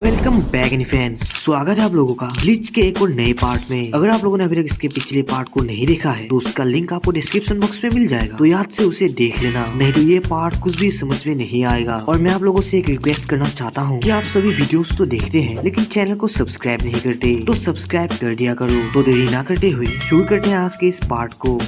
Welcome back any fans, स्वागत है आप लोगों का ब्लीच के एक और नए पार्ट में। अगर आप लोगों ने अभी तक इसके पिछले पार्ट को नहीं देखा है तो उसका लिंक आपको डिस्क्रिप्शन बॉक्स में मिल जाएगा, तो याद से उसे देख लेना, नहीं तो ये पार्ट कुछ भी समझ में नहीं आएगा। और मैं आप लोगों से एक रिक्वेस्ट करना चाहता हूँ कि आप सभी वीडियोस तो देखते हैं लेकिन चैनल को सब्सक्राइब नहीं करते, तो सब्सक्राइब कर दिया करो। तो देरी ना करते हुए शुरू करते हैं आज के इस पार्ट को।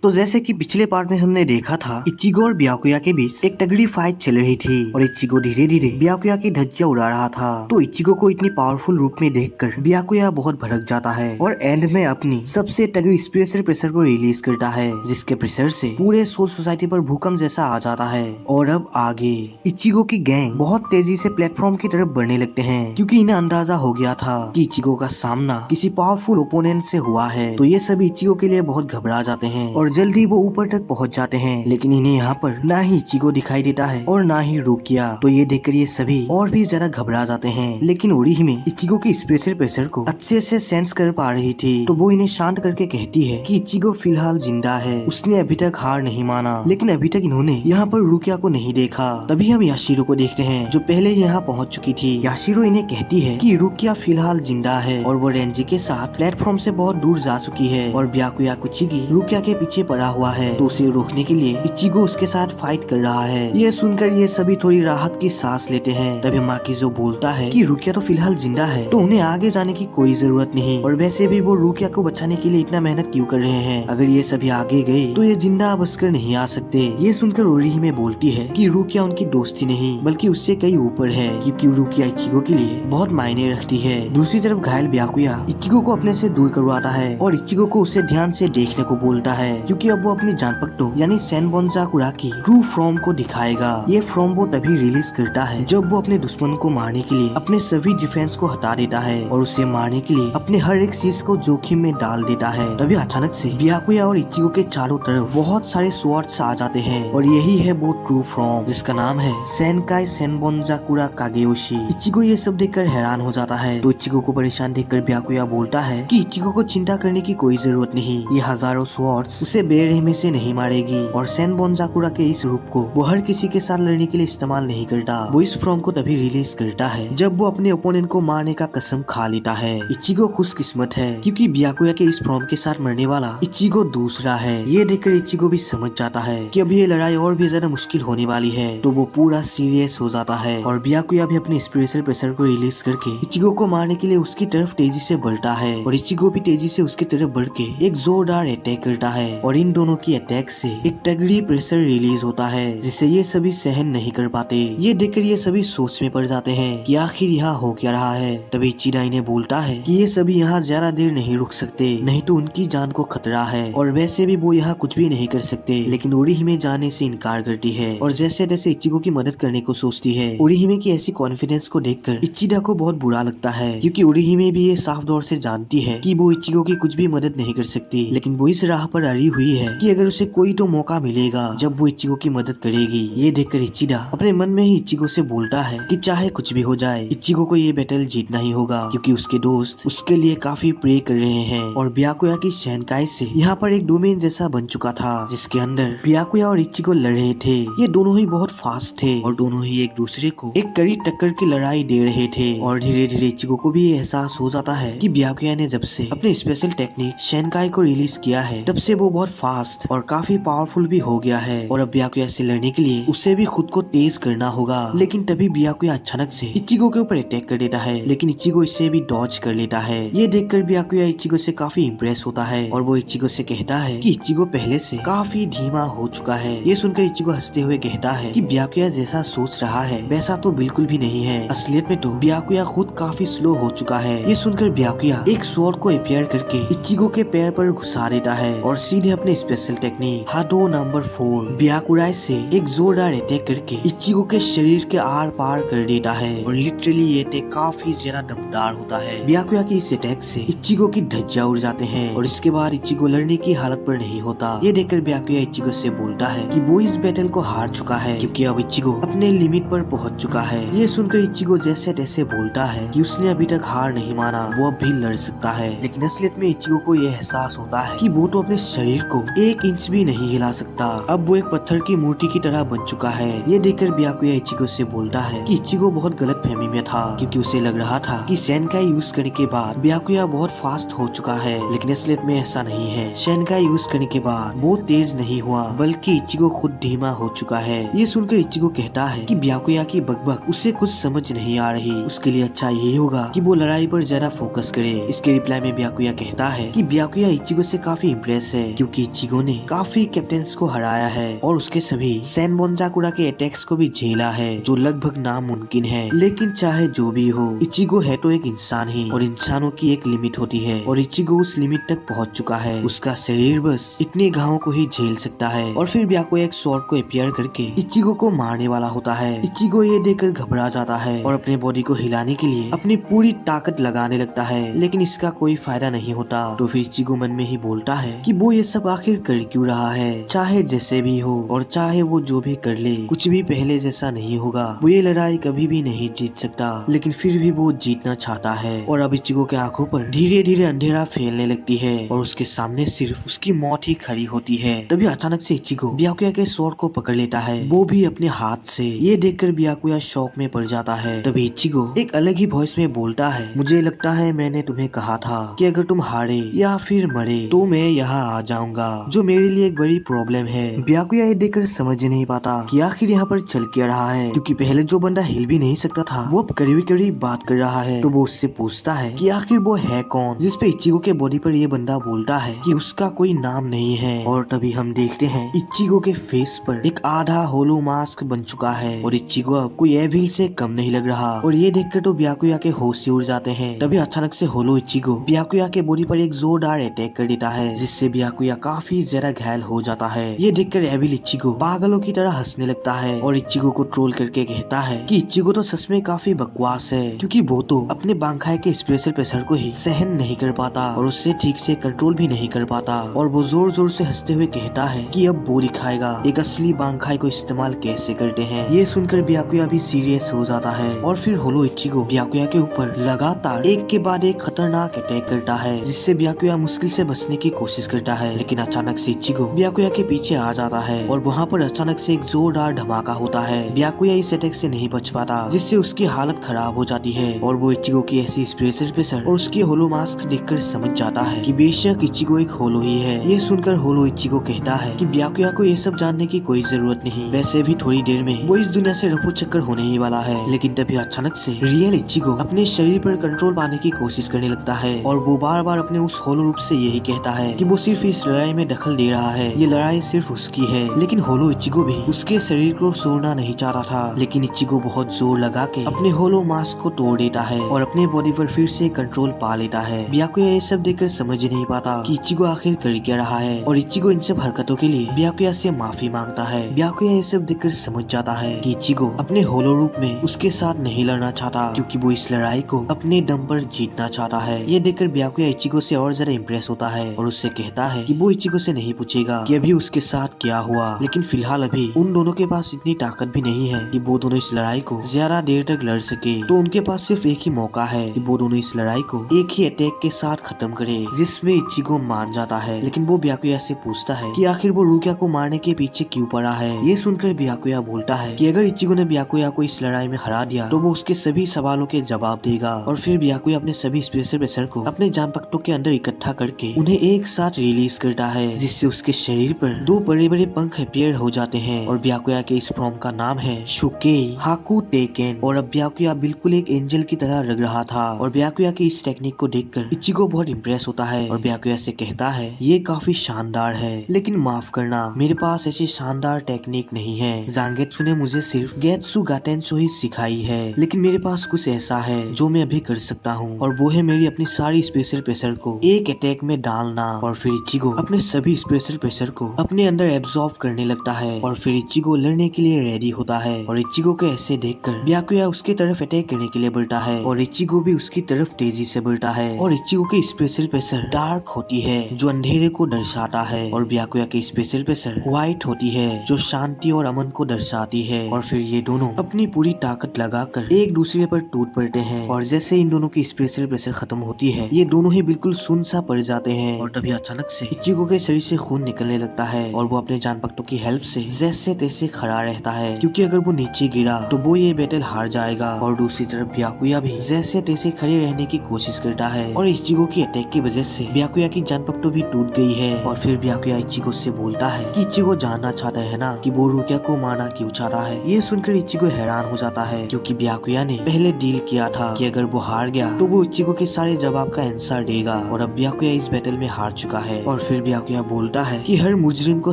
तो जैसे कि पिछले पार्ट में हमने देखा था, इचिगो और ब्याकुया के बीच एक तगड़ी फाइट चल रही थी और इचिगो धीरे धीरे ब्याकुया की धज्जियां उड़ा रहा था। तो इचिगो को इतनी पावरफुल रूप में देखकर ब्याकुया बहुत भड़क जाता है और एंड में अपनी सबसे तगड़ी स्पेशल प्रेशर को रिलीज करता है, जिसके प्रेशर से पूरे सोल सोसाइटी पर भूकंप जैसा आ जाता है। और अब आगे इचिगो की गैंग बहुत तेजी से प्लेटफॉर्म की तरफ बढ़ने लगते हैं, क्योंकि इन्हें अंदाजा हो गया था कि इचिगो का सामना किसी पावरफुल ओपोनेंट से हुआ है। तो ये सभी इचिगो के लिए बहुत घबरा जाते हैं और जल्दी वो ऊपर तक पहुंच जाते हैं, लेकिन इन्हें यहाँ पर ना ही इचिगो दिखाई देता है और ना ही रुकिया। तो ये देखकर ये सभी और भी ज्यादा घबरा जाते हैं, लेकिन ओरिहिमे इचिगो की स्पेशल प्रेशर को अच्छे से सेंस कर पा रही थी। तो वो इन्हें शांत करके कहती है कि इचिगो फिलहाल जिंदा है, उसने अभी तक हार नहीं माना। लेकिन अभी तक इन्होंने यहाँ पर रुकिया को नहीं देखा। तभी हम याशिरो को देखते हैं, जो पहले यहाँ पहुँच चुकी थी। याशिरो इन्हें कहती है कि रुकिया फिलहाल जिंदा है और वो रेंजी के साथ प्लेटफॉर्म से बहुत दूर जा चुकी है और ब्याकुया कुचिगी रुकिया के पीछे पड़ा हुआ है। तो उसे रोकने के लिए इचिगो उसके साथ फाइट कर रहा है। ये सुनकर ये सभी थोड़ी राहत की सांस लेते हैं। तभी माकिजो बोलता है कि रुकिया तो फिलहाल जिंदा है, तो उन्हें आगे जाने की कोई जरूरत नहीं, और वैसे भी वो रुकिया को बचाने के लिए इतना मेहनत क्यों कर रहे हैं। अगर ये सभी आगे गए तो ये जिंदा बचकर नहीं आ सकते। ये सुनकर ओरिहिमे बोलती है कि रुकिया उनकी दोस्ती नहीं बल्कि उससे कई ऊपर है, क्योंकि रुकिया इचिगो के लिए बहुत मायने रखती है। दूसरी तरफ घायल ब्याकुया इचिगो को अपने से दूर करवाता है और इचिगो को उसे ध्यान से देखने को बोलता है, क्योंकि अब वो अपनी जानपट्टो यानी सेनबोन्जाकुरा की ट्रू फॉर्म को दिखाएगा। ये फॉर्म वो तभी रिलीज करता है जब वो अपने दुश्मन को मारने के लिए अपने सभी डिफेंस को हटा देता है और उसे मारने के लिए अपने हर एक चीज को जोखिम में डाल देता है। तभी अचानक से ब्याकुया और इचिगो के चारों तरफ बहुत सारे स्वॉर्ड्स आ जाते हैं और यही है वो ट्रू फॉर्म, जिसका नाम है सेनकाई सेनबोन्जाकुरा कागेयोशी। इचिगो ये सब देखकर हैरान हो जाता है। तो इचिगो को परेशान देखकर ब्याकुया बोलता है कि इचिगो को चिंता करने की कोई जरूरत नहीं, ये हजारों स्वॉर्ड्स उसे बेरहमी से नहीं मारेगी। और सेनबोन्जाकुरा के इस रूप को वो हर किसी के साथ लड़ने के लिए इस्तेमाल नहीं करता। वो इस फॉर्म को तभी रिलीज करता है जब वो अपने ओपोनेंट को मारने का कसम खा लेता है। इचिगो खुशकिस्मत है, क्योंकि ब्याकुया के इस फॉर्म के साथ मरने वाला इचिगो दूसरा है। ये देखकर इचिगो भी समझ जाता है कि अब ये लड़ाई और भी ज्यादा मुश्किल होने वाली है। तो वो पूरा सीरियस हो जाता है और ब्याकुया भी अपने स्पेशल प्रेशर को रिलीज करके इचिगो को मारने के लिए उसकी तरफ तेजी से बढ़ता है और इचिगो भी तेजी से उसकी तरफ बढ़ के एक जोरदार अटैक करता है। और इन दोनों की अटैक से एक तगड़ी प्रेशर रिलीज होता है, जिसे ये सभी सहन नहीं कर पाते। ये देखकर ये सभी सोच में पड़ जाते हैं कि आखिर यहाँ हो क्या रहा है। तभी इचिडा इन्हें बोलता है कि ये सभी यहाँ ज्यादा देर नहीं रुक सकते, नहीं तो उनकी जान को खतरा है। और वैसे भी वो यहाँ कुछ भी नहीं कर सकते। लेकिन ओरिहिमे जाने से इनकार करती है और जैसे तैसे इचिगो की मदद करने को सोचती है। ओरिहिमे की ऐसी कॉन्फिडेंस को देखकर इचिडा को बहुत बुरा लगता है, क्योंकि ओरिहिमे भी ये साफ तौर से जानती है कि वो इचिगो की कुछ भी मदद नहीं कर सकती। लेकिन वो इस राह पर अड़ी हुई है कि अगर उसे कोई तो मौका मिलेगा जब वो इचिगो की मदद करेगी। ये देखकर इचिडा अपने मन में ही इचिगो से बोलता है कि चाहे कुछ भी हो जाए, इचिगो को ये बैटल जीतना ही होगा, क्योंकि उसके दोस्त उसके लिए काफी प्रे कर रहे हैं। और ब्याकुया की सेनकाई से यहाँ पर एक डोमेन जैसा बन चुका था, जिसके अंदर ब्याकुया और इचिगो लड़ रहे थे। ये दोनों ही बहुत फास्ट थे और दोनों ही एक दूसरे को एक कड़ी टक्कर की लड़ाई दे रहे थे। और धीरे धीरे इचिगो को भी ये एहसास हो जाता है कि ब्याकुया ने जब से अपने स्पेशल टेक्निक सेनकाई को रिलीज किया है, तब से वो बहुत फास्ट और काफी पावरफुल भी हो गया है। और अब ब्याकुया से लड़ने के लिए उसे भी खुद को तेज करना होगा। लेकिन तभी ब्याकुया अचानक से इचिगो के ऊपर अटैक कर देता है, लेकिन इचिगो इससे भी डॉज कर लेता है। ये देखकर ब्याकुया इचिगो से काफी इम्प्रेस होता है और वो इचिगो से कहता है कि इचिगो पहले से काफी धीमा हो चुका है। ये सुनकर इचिगो हंसते हुए कहता है कि ब्याकुया जैसा सोच रहा है वैसा तो बिल्कुल भी नहीं है, असलियत में तो ब्याकुया खुद काफी स्लो हो चुका है। ये सुनकर ब्याकुया एक स्वॉर्ड को अपियर करके इचिगो के पैर पर घुसा देता है और सीधे अपने स्पेशल टेक्निक हादो नंबर 4 ब्याकुराई से एक जोरदार अटैक करके इचिगो के शरीर के आर पार कर देता है। और लिटरली ये अटैक काफी ज्यादा दमदार होता है। ब्याकुया की इस अटैक से इचिगो की धज्जियां उड़ जाते हैं और इसके बाद इचिगो लड़ने की हालत पर नहीं होता। ये देखकर ब्याकुया इचिगो से बोलता है कि वो इस बैटल को हार चुका है, क्योंकि अब इचिगो अपने लिमिट पर पहुंच चुका है। ये सुनकर इचिगो जैसे तैसे बोलता है कि उसने अभी तक हार नहीं माना, वो अब भी लड़ सकता है। लेकिन असलियत में इचिगो को ये एहसास होता है कि वो तो अपने शरीर शरीर को 1 इंच भी नहीं हिला सकता। अब वो एक पत्थर की मूर्ति की तरह बन चुका है। ये देखकर ब्याकुया इचिगो से बोलता है कि इचिगो बहुत गलत फहमी में था, क्योंकि उसे लग रहा था कि सेनकाई यूज करने के बाद ब्याकुया बहुत फास्ट हो चुका है, लेकिन असलियत में ऐसा नहीं है। सेनकाई यूज करने के बाद वो तेज नहीं हुआ, बल्कि इचिगो खुद धीमा हो चुका है। ये सुनकर इचिगो कहता है कि ब्याकुया की बकबक उसे कुछ समझ नहीं आ रही, उसके लिए अच्छा यही होगा कि वो लड़ाई पर ज्यादा फोकस करे। इसके रिप्लाई में ब्याकुया कहता है कि ब्याकुया इचिगो से काफी इम्प्रेस है, क्योंकि इचिगो ने काफी कैप्टन्स को हराया है और उसके सभी सेनबोन्जाकुरा के अटैक्स को भी झेला है, जो लगभग नामुमकिन है। लेकिन चाहे जो भी हो, इचिगो है तो एक इंसान ही, और इंसानों की एक लिमिट होती है, और इचिगो उस लिमिट तक पहुंच चुका है। उसका शरीर बस इतने घावों को ही झेल सकता है। और फिर ब्याकुया एक स्वॉर्ड को अपीयर करके इचिगो को मारने वाला होता है। इचिगो ये देखकर घबरा जाता है और अपने बॉडी को हिलाने के लिए अपनी पूरी ताकत लगाने लगता है, लेकिन इसका कोई फायदा नहीं होता। तो फिर इचिगो मन में ही बोलता है कि वो ये सब आखिर कर क्यों रहा है। चाहे जैसे भी हो और चाहे वो जो भी कर ले, कुछ भी पहले जैसा नहीं होगा। वो ये लड़ाई कभी भी नहीं जीत सकता, लेकिन फिर भी वो जीतना चाहता है। और अब इचिगो के आंखों पर धीरे धीरे अंधेरा फैलने लगती है और उसके सामने सिर्फ उसकी मौत ही खड़ी होती है। तभी अचानक से इचिगो ब्याकुया के स्वॉर्ड को पकड़ लेता है, वो भी अपने हाथ से। ये देखकर ब्याकुया शौक में पड़ जाता है। तभी इचिगो एक अलग ही वॉइस में बोलता है, मुझे लगता है मैंने तुम्हें कहा था कि अगर तुम हारे या फिर मरे तो मैं यहाँ आ जाऊंगा, जो मेरे लिए एक बड़ी प्रॉब्लम है। ब्याकुया ये देखकर समझ नहीं पाता कि आखिर यहाँ पर चल क्या रहा है, क्योंकि पहले जो बंदा हिल भी नहीं सकता था वो अब करीबी करीब बात कर रहा है। तो वो उससे पूछता है कि आखिर वो है कौन, जिस पे इचिगो के बॉडी पर ये बंदा बोलता है कि उसका कोई नाम नहीं है। और तभी हम देखते हैं इचिगो के फेस पर एक आधा होलो मास्क बन चुका है, और इचिगो अब कोई एविल से कम नहीं लग रहा। और ये देखकर तो ब्याकुया के होश उड़ जाते हैं। तभी अचानक से होलो इचिगो ब्याकुया के बॉडी पर एक जोरदार अटैक कर देता है, जिससे ब्याकुया काफी ज्यादा घायल हो जाता है। ये देखकर एविल इचिगो पागलों की तरह हंसने लगता है और इचिगो को ट्रोल करके कहता है कि इचिगो तो सच में काफी बकवास है, क्योंकि वो तो अपने बांखाई के स्पेशल प्रेशर को ही सहन नहीं कर पाता और उससे ठीक से कंट्रोल भी नहीं कर पाता। और वो जोर जोर से हंसते हुए कहता है कि अब वो दिखाएगा एक असली बांखाई को इस्तेमाल कैसे करते हैं। ये सुनकर ब्याकुया भी सीरियस हो जाता है और फिर होलो इचिगो ब्याकुया के ऊपर लगातार एक के बाद एक खतरनाक अटैक करता है, जिससे ब्याकुया मुश्किल से बचने की कोशिश करता है। लेकिन अचानक से इचिगो ब्याकुया के पीछे आ जाता है और वहाँ पर अचानक से एक जोरदार धमाका होता है। ब्याकुया इस अटैक से नहीं बच पाता, जिससे उसकी हालत खराब हो जाती है। और वो इचिगो की ऐसी स्पेशल प्रेशर और उसकी होलो मास्क देखकर समझ जाता है कि बेशक इचिगो एक होलो ही है। ये सुनकर होलो इचिगो कहता है कि ब्याकुया को ये सब जानने की कोई जरूरत नहीं, वैसे भी थोड़ी देर में वो इस दुनिया से रफू चक्कर होने ही वाला है। लेकिन तभी अचानक से रियल इचिगो अपने शरीर पर कंट्रोल पाने की कोशिश करने लगता है और वो बार बार अपने उस होलो रूप से यही कहता है कि वो सिर्फ इस लड़ाई में दखल दे रहा है, ये लड़ाई सिर्फ उसकी है। लेकिन होलो इचिगो भी उसके शरीर को छोड़ना नहीं चाहता था, लेकिन इचिगो बहुत जोर लगा के अपने होलो मास्क को तोड़ देता है और अपने बॉडी पर फिर से कंट्रोल पा लेता है। ब्याकुया ये सब देखकर समझ नहीं पाता कि इचिगो आखिर कर क्या रहा है, और इचिगो इन सब हरकतों के लिए ब्याकुया से माफी मांगता है। ब्याकुया ये सब देखकर समझ जाता है कि इचिगो अपने होलो रूप में उसके साथ नहीं लड़ना चाहता, क्योंकि वो इस लड़ाई को अपने दम पर जीतना चाहता है। ये देखकर ब्याकुया इचिगो से और ज्यादा इम्प्रेस होता है और उससे कहता है कि वो इचिगो से नहीं पूछेगा कि अभी उसके साथ क्या हुआ, लेकिन फिलहाल अभी उन दोनों के पास इतनी ताकत भी नहीं है कि वो दोनों इस लड़ाई को ज्यादा देर तक लड़ सके। तो उनके पास सिर्फ एक ही मौका है कि वो दोनों इस लड़ाई को एक ही अटैक के साथ खत्म करे, जिसमें इचिगो मान जाता है। लेकिन वो ब्याकुया से पूछता है कि आखिर वो रुकिया को मारने के पीछे क्यों पड़ा है। ये सुनकर ब्याकुया बोलता है कि अगर इचिगो ने ब्याकुया को इस लड़ाई में हरा दिया तो वो उसके सभी सवालों के जवाब देगा। और फिर ब्याकुया अपने सभी स्पेशल प्रेशर को अपने जान पट्टों के अंदर इकट्ठा करके उन्हें एक साथ रिलीज करता है, जिससे उसके शरीर पर 2 बड़े बड़े पंख अपीयर हो जाते हैं। और ब्याकुया के इस फॉर्म का नाम है शुकेई हाकू टेकेन। और अब ब्याकुया बिल्कुल एक एंजल की तरह लग रहा था। और ब्याकुया की इस टेक्निक को देखकर इचिगो बहुत इम्प्रेस होता है और ब्याकुया से कहता है ये काफी शानदार है, लेकिन माफ करना मेरे पास ऐसी शानदार टेक्निक नहीं है। जांगेत्सु ने मुझे सिर्फ गेत्सु गाटेंसो ही सिखाई है, लेकिन मेरे पास कुछ ऐसा है जो मैं अभी कर सकता हूँ, और वो है मेरी अपनी सारी स्पेशल प्रेशर को एक अटैक में डालना। और फिर इचिगो अपने सभी स्पेशल प्रेशर को अपने अंदर एब्जॉर्ब करने लगता है और फिर इचिगो लड़ने के लिए रेडी होता है। और इचिगो को ऐसे देखकर ब्याकुया उसकी तरफ अटैक करने के लिए बढ़ता है और इचिगो भी उसकी तरफ तेजी से बढ़ता है। और इचिगो की स्पेशल प्रेशर डार्क होती है जो अंधेरे को दर्शाता है, और ब्याकुया की स्पेशल प्रेशर व्हाइट होती है जो शांति और अमन को दर्शाती है। और फिर ये दोनों अपनी पूरी ताकत लगाकर एक दूसरे पर टूट पड़ते हैं, और जैसे इन दोनों की स्पेशल प्रेशर खत्म होती है ये दोनों ही बिल्कुल सुन सा पड़ जाते हैं। और तभी अचानक से इचिगो के शरीर से खून निकलने लगता है और वो अपने जानपक्तों की हेल्प से जैसे तैसे खड़ा रहता है, क्योंकि अगर वो नीचे गिरा तो वो ये बैटल हार जाएगा। और दूसरी तरफ ब्याकुया भी जैसे तैसे खड़े रहने की कोशिश करता है और इचिगो की अटैक की वजह से ब्याकुया की जानपक्तों भी टूट गई है। और फिर ब्याकुया इचिगो से बोलता है कि इचिगो जानना चाहता है ना कि वो रुकिया को मारना क्यों चाहता है। ये सुनकर इचिगो हैरान हो जाता है, क्योंकि ब्याकुया ने पहले डील किया था कि अगर वो हार गया तो वो इचिगो के सारे जवाब का आंसर देगा, और अब ब्याकुया इस बैटल में हार चुका है। और फिर ब्याकुया बोलता है कि हर मुजरिम को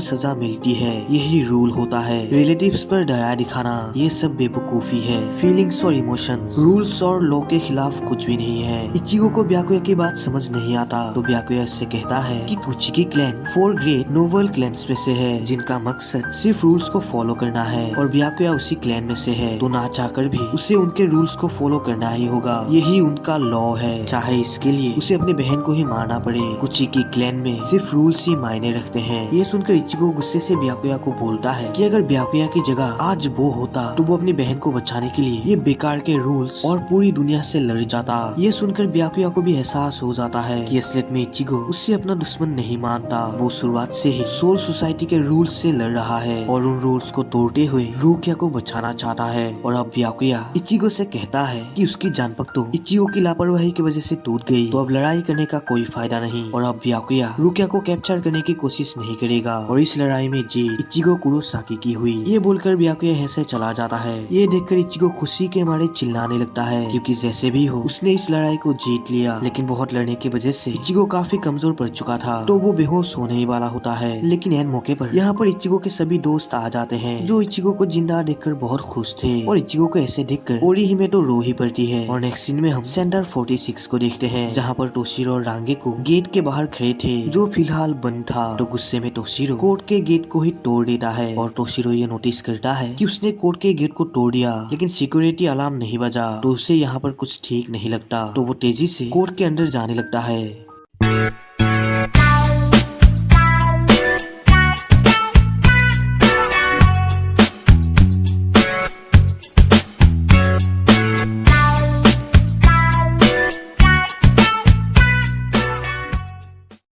सजा मिलती है, यही रूल होता है। रिलेटिव्स पर दया दिखाना ये सब बेवकूफी है। फीलिंग्स और इमोशंस रूल्स और लॉ के खिलाफ कुछ भी नहीं है। इचिगो को ब्याकुया की बात समझ नहीं आता, तो ब्याकुया इससे कहता है कि कुचिकी क्लैन 4 ग्रेट नोबल क्लैन्स में से है, जिनका मकसद सिर्फ रूल्स को फॉलो करना है, और ब्याकुया उसी क्लैन में से है, तो ना चाहकर भी उसे उनके रूल्स को फॉलो करना ही होगा। यही उनका लॉ है, चाहे इसके लिए उसे अपने बहन को ही मारना पड़े। कुचिकी क्लैन में सिर्फ रूल्स ही मायने रखते हैं। ये सुनकर इचिगो गुस्से से ब्याकुया को बोलता है कि अगर ब्याकुया की जगह आज वो होता तो वो अपनी बहन को बचाने के लिए ये बेकार के रूल्स और पूरी दुनिया से लड़ जाता। ये सुनकर ब्याकुया को भी एहसास हो जाता है कि असलियत में इचिगो उससे अपना दुश्मन नहीं मानता, वो शुरुआत से ही सोल सोसाइटी के रूल्स से लड़ रहा है और उन रूल्स को तोड़ते हुए रुकिया को बचाना चाहता है। और अब ब्याकुया इचिगो से कहता है कि उसकी जानपक्तों इचिगो की लापरवाही की वजह से टूट गई, तो अब लड़ाई करने का कोई फायदा नहीं। और अब ब्याकुया रुकिया को कैप्चर करने की कोशिश नहीं करेगा, और इस लड़ाई में जीत इचिगो कुरोसाकी की हुई। ये बोलकर ब्याकुया यहाँ से चला जाता है। ये देखकर इचिगो खुशी के मारे चिल्लाने लगता है, क्योंकि जैसे भी हो उसने इस लड़ाई को जीत लिया। लेकिन बहुत लड़ने की वजह से इचिगो काफी कमजोर पड़ चुका था, तो वो बेहोश होने ही वाला होता है। लेकिन एन मौके पर यहाँ पर इचिगो के सभी दोस्त आ जाते हैं, जो इचिगो को जिंदा देखकर बहुत खुश थे, और इचिगो को ऐसे देखकर ओरिहिमे तो रो ही पड़ती है। और नेक्स्ट सीन में हम सेंटर 46 को देखते हैं, जहाँ पर टोशिरो और रांगे को गेट के बाहर खड़े थे, जो फिलहाल बंद था। तो गुस्से में टोशिरो कोर्ट के गेट को ही तोड़ देता है, और टोशिरो ये नोटिस करता है कि उसने कोर्ट के गेट को तोड़ दिया, लेकिन सिक्योरिटी अलार्म नहीं बजा, तो उसे यहाँ पर कुछ ठीक नहीं लगता। तो वो तेजी से कोर्ट के अंदर जाने लगता है।